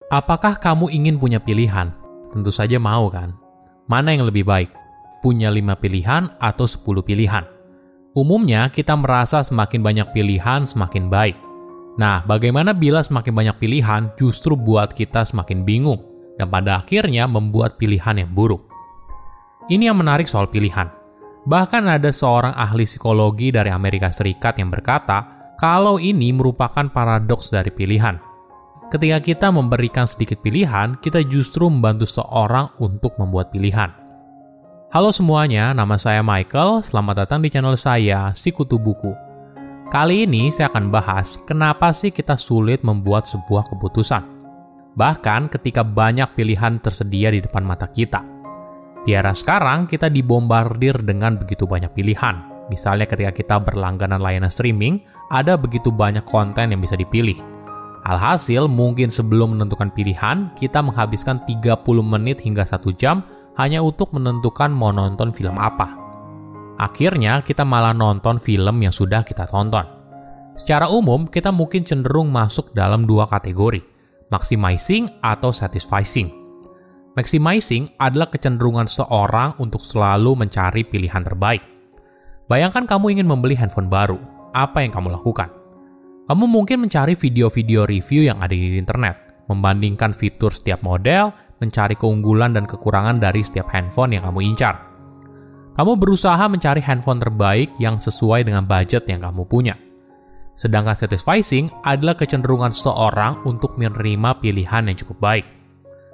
Apakah kamu ingin punya pilihan? Tentu saja mau kan? Mana yang lebih baik? Punya 5 pilihan atau 10 pilihan? Umumnya kita merasa semakin banyak pilihan semakin baik. Nah, bagaimana bila semakin banyak pilihan justru buat kita semakin bingung dan pada akhirnya membuat pilihan yang buruk? Ini yang menarik soal pilihan. Bahkan ada seorang ahli psikologi dari Amerika Serikat yang berkata kalau ini merupakan paradoks dari pilihan. Ketika kita memberikan sedikit pilihan, kita justru membantu seorang untuk membuat pilihan. Halo semuanya, nama saya Michael. Selamat datang di channel saya, Sikutu Buku. Kali ini saya akan bahas kenapa sih kita sulit membuat sebuah keputusan. Bahkan ketika banyak pilihan tersedia di depan mata kita. Di era sekarang, kita dibombardir dengan begitu banyak pilihan. Misalnya ketika kita berlangganan layanan streaming, ada begitu banyak konten yang bisa dipilih. Alhasil, mungkin sebelum menentukan pilihan, kita menghabiskan 30 menit hingga 1 jam hanya untuk menentukan mau nonton film apa. Akhirnya, kita malah nonton film yang sudah kita tonton. Secara umum, kita mungkin cenderung masuk dalam 2 kategori, maximizing atau satisfying. Maximizing adalah kecenderungan seorang untuk selalu mencari pilihan terbaik. Bayangkan kamu ingin membeli handphone baru, apa yang kamu lakukan? Kamu mungkin mencari video-video review yang ada di internet, membandingkan fitur setiap model, mencari keunggulan dan kekurangan dari setiap handphone yang kamu incar. Kamu berusaha mencari handphone terbaik yang sesuai dengan budget yang kamu punya. Sedangkan satisfying adalah kecenderungan seorang untuk menerima pilihan yang cukup baik,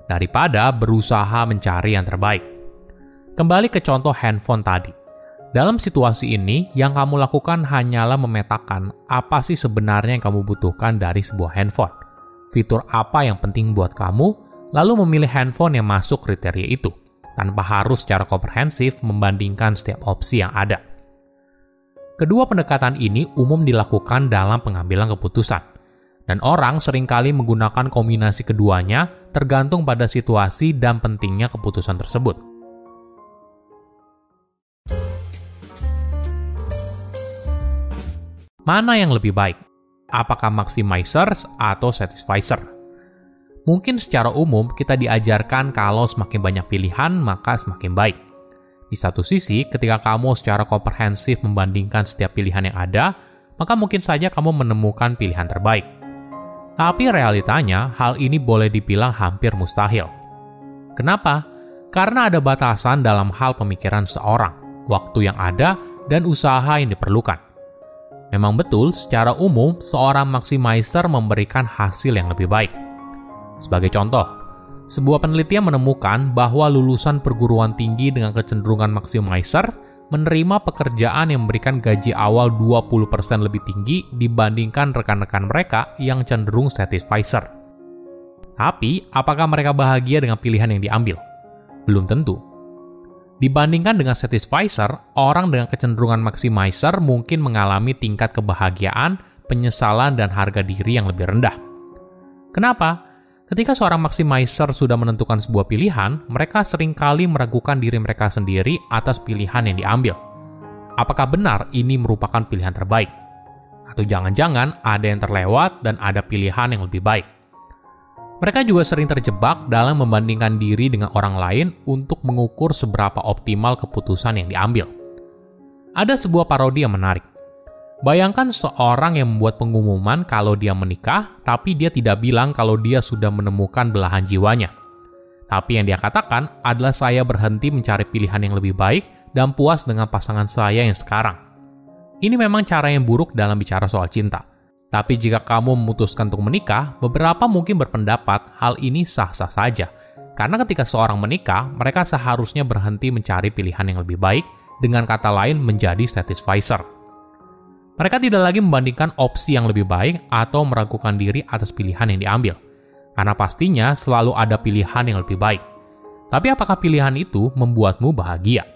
daripada berusaha mencari yang terbaik. Kembali ke contoh handphone tadi. Dalam situasi ini, yang kamu lakukan hanyalah memetakan apa sih sebenarnya yang kamu butuhkan dari sebuah handphone. Fitur apa yang penting buat kamu, lalu memilih handphone yang masuk kriteria itu, tanpa harus secara komprehensif membandingkan setiap opsi yang ada. Kedua pendekatan ini umum dilakukan dalam pengambilan keputusan, dan orang seringkali menggunakan kombinasi keduanya tergantung pada situasi dan pentingnya keputusan tersebut. Mana yang lebih baik? Apakah maximizers atau satisfier? Mungkin secara umum kita diajarkan kalau semakin banyak pilihan maka semakin baik. Di satu sisi, ketika kamu secara komprehensif membandingkan setiap pilihan yang ada, maka mungkin saja kamu menemukan pilihan terbaik. Tapi realitanya, hal ini boleh dibilang hampir mustahil. Kenapa? Karena ada batasan dalam hal pemikiran seorang, waktu yang ada, dan usaha yang diperlukan. Memang betul, secara umum, seorang maximizer memberikan hasil yang lebih baik. Sebagai contoh, sebuah penelitian menemukan bahwa lulusan perguruan tinggi dengan kecenderungan maximizer menerima pekerjaan yang memberikan gaji awal 20% lebih tinggi dibandingkan rekan-rekan mereka yang cenderung satisfier. Tapi, apakah mereka bahagia dengan pilihan yang diambil? Belum tentu. Dibandingkan dengan satisfier, orang dengan kecenderungan maximizer mungkin mengalami tingkat kebahagiaan, penyesalan, dan harga diri yang lebih rendah. Kenapa? Ketika seorang maximizer sudah menentukan sebuah pilihan, mereka seringkali meragukan diri mereka sendiri atas pilihan yang diambil. Apakah benar ini merupakan pilihan terbaik? Atau jangan-jangan ada yang terlewat dan ada pilihan yang lebih baik? Mereka juga sering terjebak dalam membandingkan diri dengan orang lain untuk mengukur seberapa optimal keputusan yang diambil. Ada sebuah parodi yang menarik. Bayangkan seorang yang membuat pengumuman kalau dia menikah, tapi dia tidak bilang kalau dia sudah menemukan belahan jiwanya. Tapi yang dia katakan adalah saya berhenti mencari pilihan yang lebih baik dan puas dengan pasangan saya yang sekarang. Ini memang cara yang buruk dalam bicara soal cinta. Tapi jika kamu memutuskan untuk menikah, beberapa mungkin berpendapat hal ini sah-sah saja. Karena ketika seorang menikah, mereka seharusnya berhenti mencari pilihan yang lebih baik, dengan kata lain menjadi satisfier. Mereka tidak lagi membandingkan opsi yang lebih baik atau meragukan diri atas pilihan yang diambil. Karena pastinya selalu ada pilihan yang lebih baik. Tapi apakah pilihan itu membuatmu bahagia?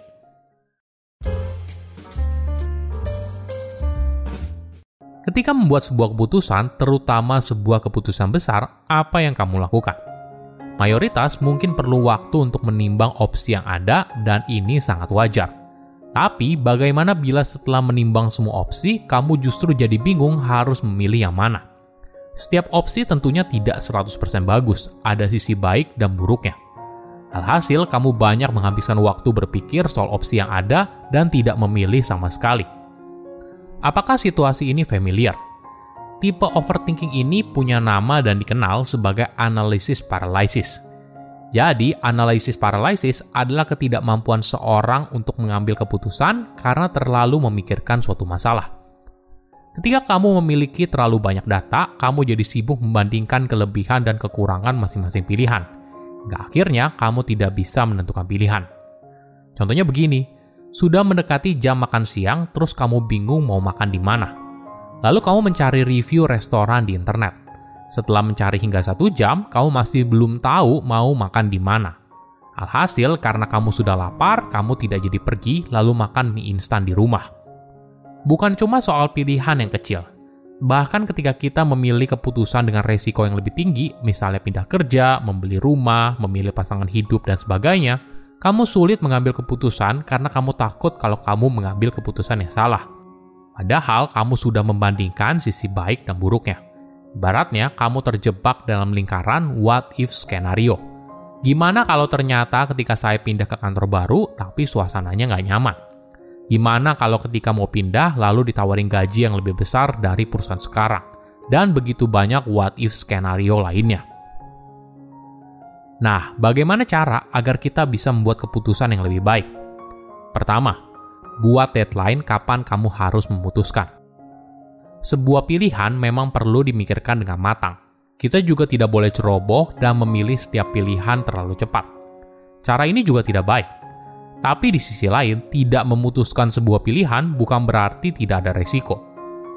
Ketika membuat sebuah keputusan, terutama sebuah keputusan besar, apa yang kamu lakukan? Mayoritas mungkin perlu waktu untuk menimbang opsi yang ada, dan ini sangat wajar. Tapi, bagaimana bila setelah menimbang semua opsi, kamu justru jadi bingung harus memilih yang mana? Setiap opsi tentunya tidak 100% bagus, ada sisi baik dan buruknya. Alhasil, kamu banyak menghabiskan waktu berpikir soal opsi yang ada dan tidak memilih sama sekali. Apakah situasi ini familiar? Tipe overthinking ini punya nama dan dikenal sebagai analysis paralysis. Jadi, analysis paralysis adalah ketidakmampuan seorang untuk mengambil keputusan karena terlalu memikirkan suatu masalah. Ketika kamu memiliki terlalu banyak data, kamu jadi sibuk membandingkan kelebihan dan kekurangan masing-masing pilihan. Hingga akhirnya, kamu tidak bisa menentukan pilihan. Contohnya begini, sudah mendekati jam makan siang, terus kamu bingung mau makan di mana. Lalu kamu mencari review restoran di internet. Setelah mencari hingga 1 jam, kamu masih belum tahu mau makan di mana. Alhasil, karena kamu sudah lapar, kamu tidak jadi pergi lalu makan mie instan di rumah. Bukan cuma soal pilihan yang kecil. Bahkan ketika kita memilih keputusan dengan resiko yang lebih tinggi, misalnya pindah kerja, membeli rumah, memilih pasangan hidup, dan sebagainya, kamu sulit mengambil keputusan karena kamu takut kalau kamu mengambil keputusan yang salah. Padahal kamu sudah membandingkan sisi baik dan buruknya. Ibaratnya, kamu terjebak dalam lingkaran what if skenario. Gimana kalau ternyata ketika saya pindah ke kantor baru, tapi suasananya nggak nyaman? Gimana kalau ketika mau pindah, lalu ditawarin gaji yang lebih besar dari perusahaan sekarang? Dan begitu banyak what if skenario lainnya. Nah, bagaimana cara agar kita bisa membuat keputusan yang lebih baik? Pertama, buat deadline kapan kamu harus memutuskan. Sebuah pilihan memang perlu dimikirkan dengan matang. Kita juga tidak boleh ceroboh dan memilih setiap pilihan terlalu cepat. Cara ini juga tidak baik. Tapi di sisi lain, tidak memutuskan sebuah pilihan bukan berarti tidak ada resiko.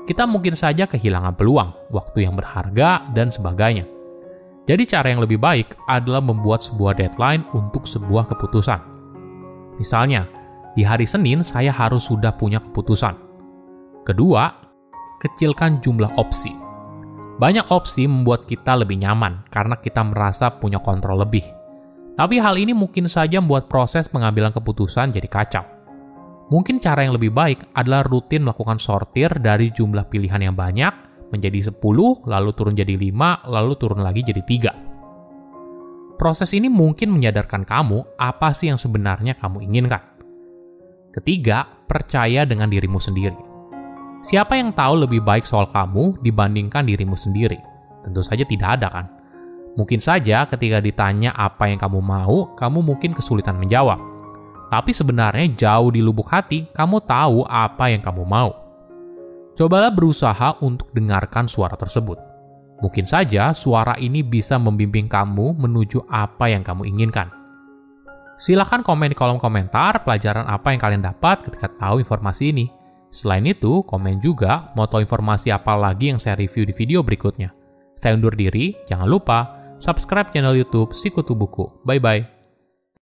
Kita mungkin saja kehilangan peluang, waktu yang berharga, dan sebagainya. Jadi cara yang lebih baik adalah membuat sebuah deadline untuk sebuah keputusan. Misalnya, di hari Senin saya harus sudah punya keputusan. Kedua, kecilkan jumlah opsi. Banyak opsi membuat kita lebih nyaman karena kita merasa punya kontrol lebih. Tapi hal ini mungkin saja membuat proses pengambilan keputusan jadi kacau. Mungkin cara yang lebih baik adalah rutin melakukan sortir dari jumlah pilihan yang banyak menjadi 10, lalu turun jadi 5, lalu turun lagi jadi 3. Proses ini mungkin menyadarkan kamu apa sih yang sebenarnya kamu inginkan. Ketiga, percaya dengan dirimu sendiri. Siapa yang tahu lebih baik soal kamu dibandingkan dirimu sendiri? Tentu saja tidak ada kan? Mungkin saja ketika ditanya apa yang kamu mau, kamu mungkin kesulitan menjawab. Tapi sebenarnya jauh di lubuk hati, kamu tahu apa yang kamu mau. Cobalah berusaha untuk dengarkan suara tersebut. Mungkin saja suara ini bisa membimbing kamu menuju apa yang kamu inginkan. Silahkan komen di kolom komentar pelajaran apa yang kalian dapat ketika tahu informasi ini. Selain itu, komen juga mau tahu informasi apa lagi yang saya review di video berikutnya. Saya undur diri, jangan lupa subscribe channel YouTube Sikutu Buku. Bye-bye.